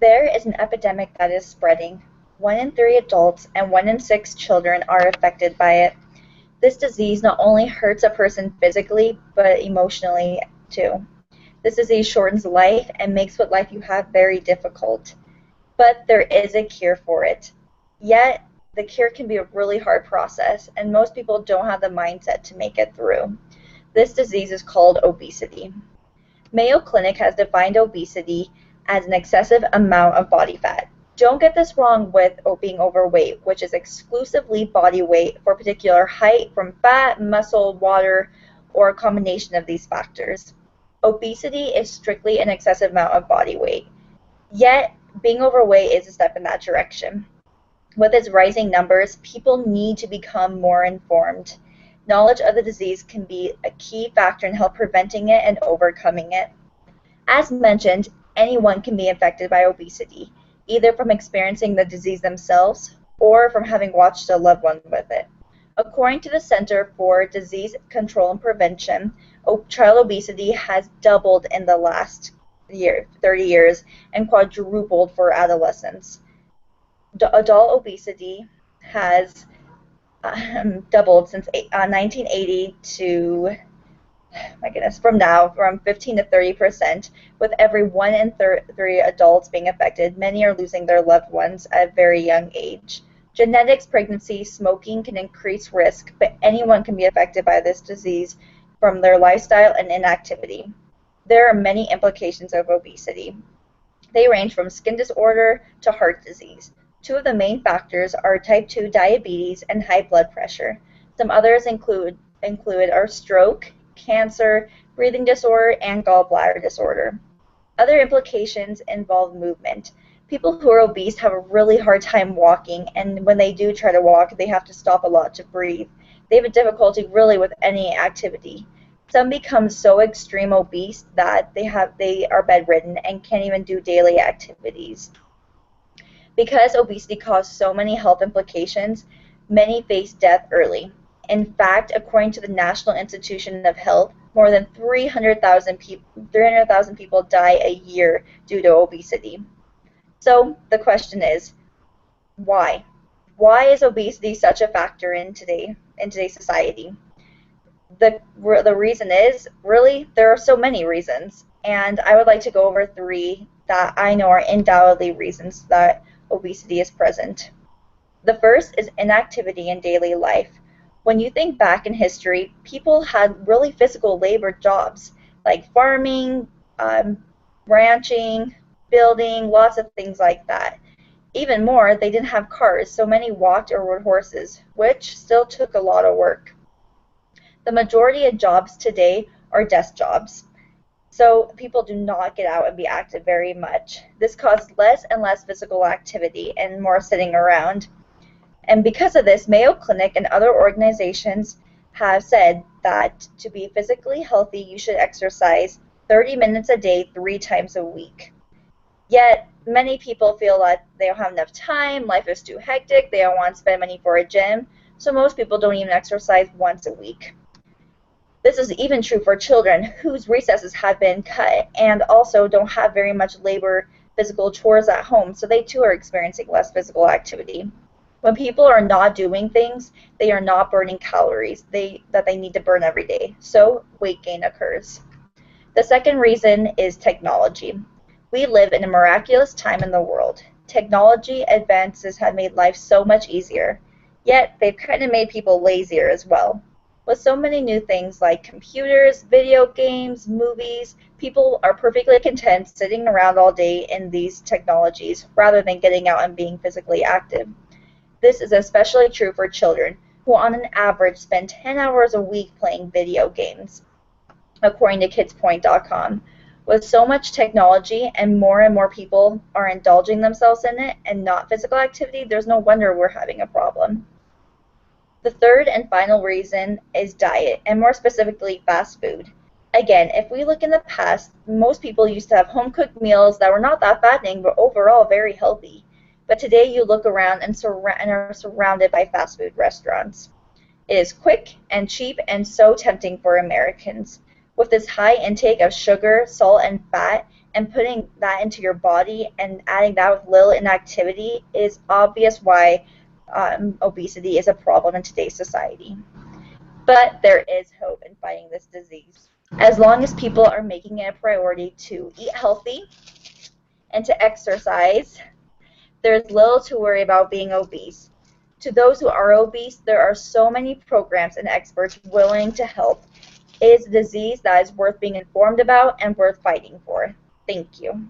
There is an epidemic that is spreading. 1 in 3 adults and 1 in 6 children are affected by it. This disease not only hurts a person physically, but emotionally too. This disease shortens life and makes what life you have very difficult. But there is a cure for it. Yet, the cure can be a really hard process, and most people don't have the mindset to make it through. This disease is called obesity. Mayo Clinic has defined obesity as an excessive amount of body fat. Don't get this wrong with being overweight, which is exclusively body weight for a particular height from fat, muscle, water, or a combination of these factors. Obesity is strictly an excessive amount of body weight. Yet, being overweight is a step in that direction. With its rising numbers, people need to become more informed. Knowledge of the disease can be a key factor in help preventing it and overcoming it. As mentioned, anyone can be infected by obesity, either from experiencing the disease themselves or from having watched a loved one with it. According to the Center for Disease Control and Prevention, child obesity has doubled in the last 30 years, and quadrupled for adolescents. Adult obesity has doubled since 1980 to, my goodness, from 15 to 30%, with every 1 in 3 adults being affected. Many are losing their loved ones at a very young age. Genetics, pregnancy, smoking can increase risk, but anyone can be affected by this disease from their lifestyle and inactivity. There are many implications of obesity. They range from skin disorder to heart disease. Two of the main factors are type 2 diabetes and high blood pressure. Some others include are stroke, cancer, breathing disorder, and gallbladder disorder. Other implications involve movement. People who are obese have a really hard time walking, and when they do try to walk, they have to stop a lot to breathe. They have a difficulty really with any activity. Some become so extreme obese that they are bedridden and can't even do daily activities. Because obesity causes so many health implications, many face death early. In fact, according to the National Institution of Health, more than 300,000 people die a year due to obesity. So the question is, why? Why is obesity such a factor in today's society? The reason is, really, there are so many reasons, and I would like to go over 3 that I know are undoubtedly reasons that obesity is present. The first is inactivity in daily life. When you think back in history, people had really physical labor jobs like farming, ranching, building, lots of things like that. Even more, they didn't have cars, so many walked or rode horses, which still took a lot of work. The majority of jobs today are desk jobs. So people do not get out and be active very much. This causes less and less physical activity and more sitting around. And because of this, Mayo Clinic and other organizations have said that to be physically healthy, you should exercise 30 minutes a day, 3 times a week. Yet, many people feel that they don't have enough time, life is too hectic, they don't want to spend money for a gym, so most people don't even exercise once a week. This is even true for children whose recesses have been cut and also don't have very much labor physical chores at home, so they too are experiencing less physical activity. When people are not doing things, they are not burning calories that they need to burn every day, so weight gain occurs. The second reason is technology. We live in a miraculous time in the world. Technology advances have made life so much easier, yet they've kind of made people lazier as well. With so many new things like computers, video games, movies, people are perfectly content sitting around all day in these technologies rather than getting out and being physically active. This is especially true for children, who on an average spend 10 hours a week playing video games, according to kidspoint.com. With so much technology and more people are indulging themselves in it and not physical activity, there's no wonder we're having a problem. The third and final reason is diet, and more specifically fast food. Again, if we look in the past, most people used to have home-cooked meals that were not that fattening, but overall very healthy. But today you look around and are surrounded by fast food restaurants. It is quick and cheap and so tempting for Americans. With this high intake of sugar, salt, and fat, and putting that into your body and adding that with little inactivity is obvious why obesity is a problem in today's society. But there is hope in fighting this disease. As long as people are making it a priority to eat healthy and to exercise, there's little to worry about being obese. To those who are obese, there are so many programs and experts willing to help. It is a disease that is worth being informed about and worth fighting for. Thank you.